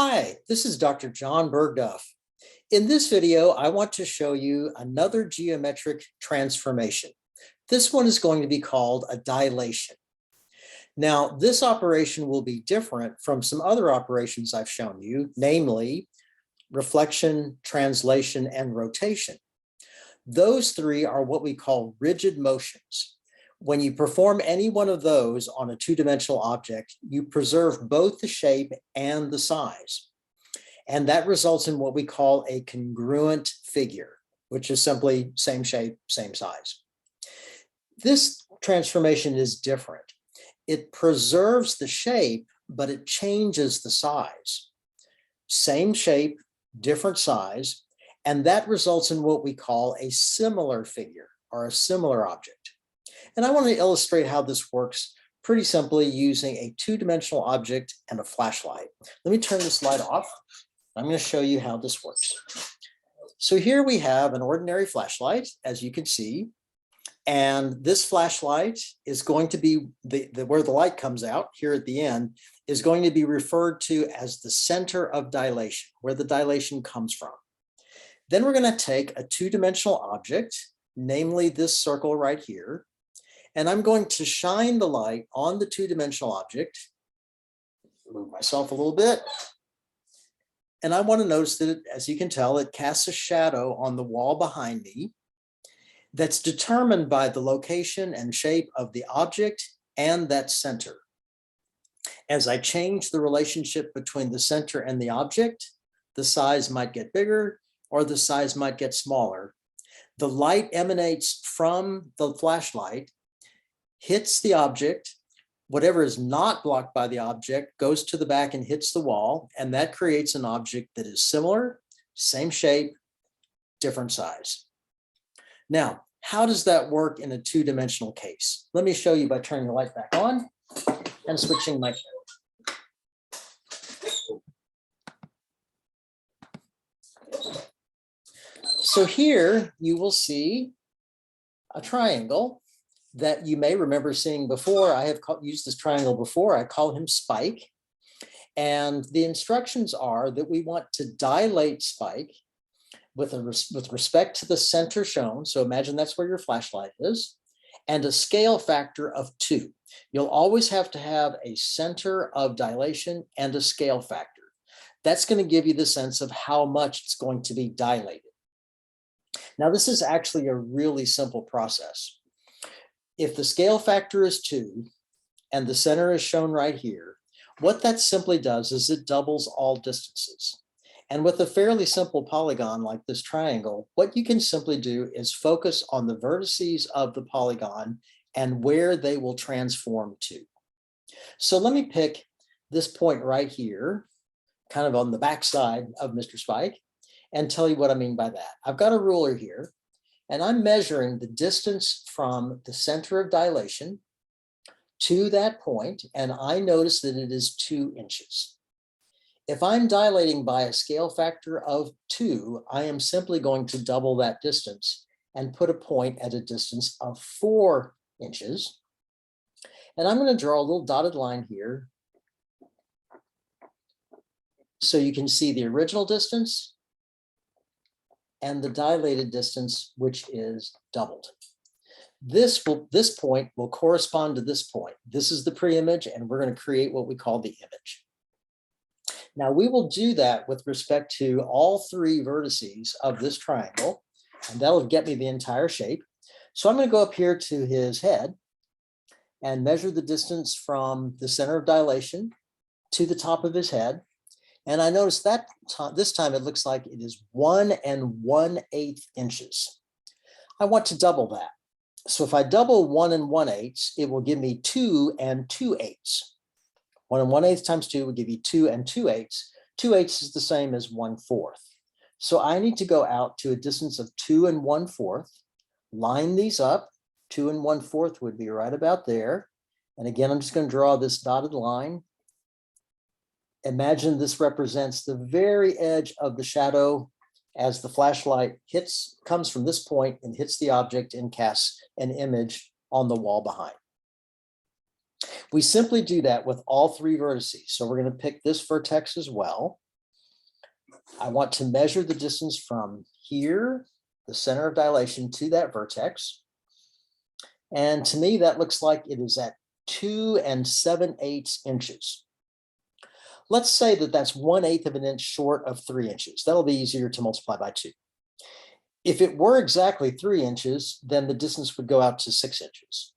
Hi, this is Dr. John Bergduff. In this video, I want to show you another geometric transformation. This one is going to be called a dilation. Now, this operation will be different from some other operations I've shown you, namely reflection, translation, and rotation. Those three are what we call rigid motions. When you perform any one of those on a two-dimensional object, you preserve both the shape and the size. And that results in what we call a congruent figure, which is simply same shape, same size. This transformation is different. It preserves the shape, but it changes the size. Same shape, different size, and that results in what we call a similar figure or a similar object. And I want to illustrate how this works pretty simply using a two-dimensional object and a flashlight. Let me turn this light off. I'm going to show you how this works. So here we have an ordinary flashlight, as you can see, and this flashlight is going to be where the light comes out here at the end is going to be referred to as the center of dilation, where the dilation comes from. Then we're going to take a two-dimensional object, namely this circle right here, and I'm going to shine the light on the two-dimensional object. Move myself a little bit. And I want to notice that, as you can tell, it casts a shadow on the wall behind me that's determined by the location and shape of the object and that center. As I change the relationship between the center and the object, the size might get bigger or the size might get smaller. The light emanates from the flashlight, hits the object. Whatever is not blocked by the object goes to the back and hits the wall, and that creates an object that is similar, same shape, different size. Now, how does that work in a two-dimensional case? Let me show you by turning the light back on and switching my camera. So here you will see a triangle that you may remember seeing before. I have used this triangle before. I call him Spike. And the instructions are that we want to dilate Spike with respect to the center shown. So imagine that's where your flashlight is, and a scale factor of 2. You'll always have to have a center of dilation and a scale factor. That's going to give you the sense of how much it's going to be dilated. Now, this is actually a really simple process. If the scale factor is 2 and the center is shown right here, what that simply does is it doubles all distances. And with a fairly simple polygon like this triangle, what you can simply do is focus on the vertices of the polygon and where they will transform to. So let me pick this point right here, kind of on the backside of Mr. Spike, and tell you what I mean by that. I've got a ruler here, and I'm measuring the distance from the center of dilation to that point, and I notice that it is 2 inches. If I'm dilating by a scale factor of 2, I am simply going to double that distance and put a point at a distance of 4 inches. And I'm going to draw a little dotted line here so you can see the original distance and the dilated distance, which is doubled. This point will correspond to this point. This is the pre-image, and we're going to create what we call the image. Now, we will do that with respect to all 3 vertices of this triangle, and that'll get me the entire shape. So I'm going to go up here to his head and measure the distance from the center of dilation to the top of his head. And I notice that this time it looks like it is 1 1/8 inches. I want to double that. So if I double 1 1/8, it will give me 2 2/8. 1 1/8 times 2 will give you 2 2/8. 2/8 is the same as 1/4. So I need to go out to a distance of 2 1/4, line these up. 2 1/4 would be right about there. And again, I'm just going to draw this dotted line. Imagine this represents the very edge of the shadow as the flashlight comes from this point and hits the object and casts an image on the wall behind. We simply do that with all 3 vertices. So we're going to pick this vertex as well. I want to measure the distance from here, the center of dilation, to that vertex. And to me, that looks like it is at 2 7/8 inches. Let's say that that's 1/8 of an inch short of 3 inches. That'll be easier to multiply by 2. If it were exactly 3 inches, then the distance would go out to 6 inches.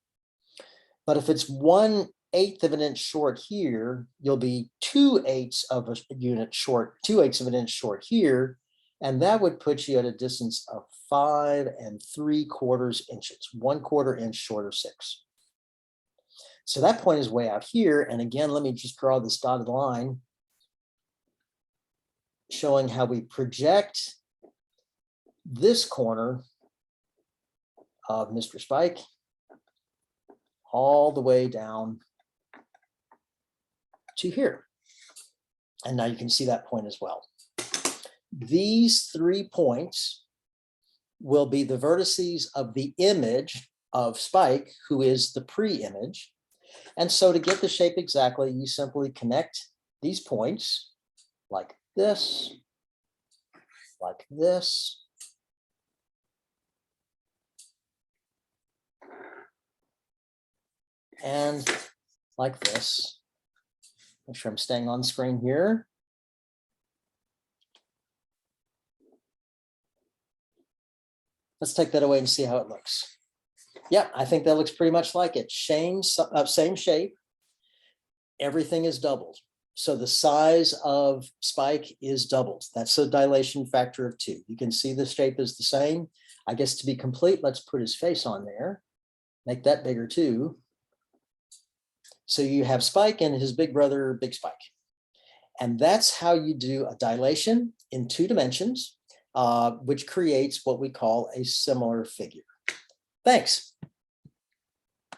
But if it's 1/8 of an inch short here, you'll be 2/8 of a unit short, 2/8 of an inch short here, and that would put you at a distance of 5 3/4 inches, 1/4 inch short of 6. So that point is way out here. And again, let me just draw this dotted line showing how we project this corner of Mr. Spike all the way down to here. And now you can see that point as well. These 3 points will be the vertices of the image of Spike, who is the pre-image. And so to get the shape exactly, you simply connect these points like this, and like this. Make sure I'm staying on screen here. Let's take that away and see how it looks. Yeah, I think that looks pretty much like it. Same shape. Everything is doubled. So the size of Spike is doubled. That's a dilation factor of 2. You can see the shape is the same. I guess to be complete, let's put his face on there. Make that bigger too. So you have Spike and his big brother, Big Spike. And that's how you do a dilation in 2 dimensions, which creates what we call a similar figure. Thanks.